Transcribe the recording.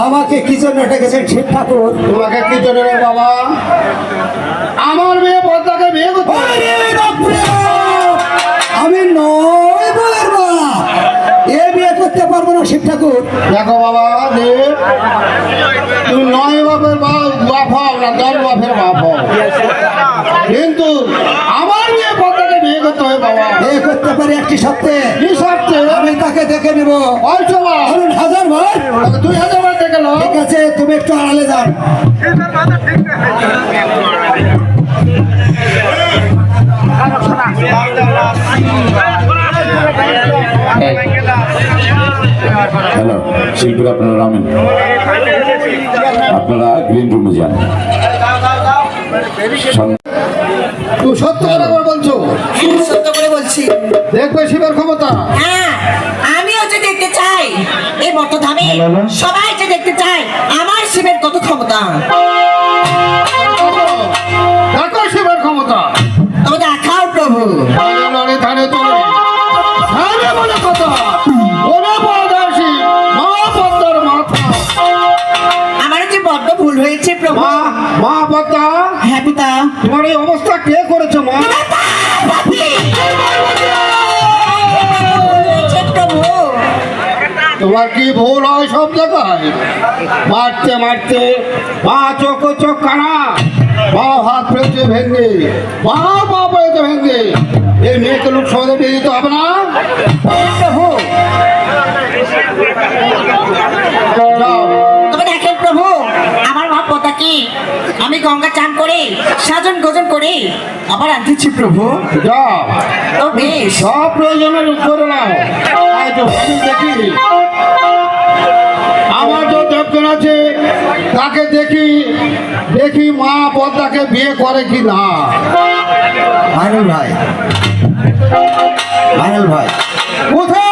আমাকে কি জন্য ডেকেছেন শিব ঠাকুর? তোমাকে কি জন্য রে বাবা? আমার মেয়ে পদ্মাকে বিয়ে করতে। আমি নয় বলার বাপ, এ বিয়ে করতে পারবো না শিব ঠাকুর। দেখো বাবা দেব, তুমি নয় বাপের বাপ হও না 10 বাপের বাপ হও, কিন্তু আমার মেয়ে পদ্মাকে বিয়ে করতে হয় বাবা। বিয়ে করতে পারি একটি সপ্তাহে। কি সপ্তাহে? আমি তাকে দেখে নেব। 500 বার, 1000 বার, 2000 বার দেখে নাও। ঠিক আছে, তুমি একটু আড়ালে যান। হ্যালো শিল্পীরা, আপনারা নামেন, আপনারা গ্রিন রুমে যান। তুমি সত্য করে বলছো? সত্য করে বলছি। দেখবে শিবের ক্ষমতা। হ্যাঁ, আমিও যে দেখতে চাই এই বটধামে সবাই যে দেখতে চাই আমার শিবের কত ক্ষমতা। দেখো শিবের ক্ষমতা। তবে দেখাও প্রভু। লড়ে ধানে তোলে ধানে বলে কথা, ওরে পদাসী মা পদ্মার মাথা। আমার যে বড্ড ভুল হয়েছে প্রভু। মা পদ্মা, হ্যাঁ পিতা। তোমার এই অবস্থা কে করেছে মা? প্রভু, তোমার কি ভুল হয় সব জায়গায়? মারতে মারতে মা চোখ কানা, মা হাত পেয়েছে ভেঙে, মা পা পেয়েছে ভেঙে। এই মেয়েকে লোক সমাজে দিয়ে দিতে হবে না প্রভু? যাও। তবে দেখেন প্রভু, আমার মা পদ্মাকে আমি গঙ্গা চান করে সাজন গোজন করে আবার আনতেছি প্রভু। যাও, তো বেশ। সব প্রয়োজনে করে নাও। আজ আমি দেখি আমার যে দেবজন আছে তাকে দেখি মা পদ্মাকে বিয়ে করে কি না। মাইনুল ভাই, মাইনুল ভাই, কোথায়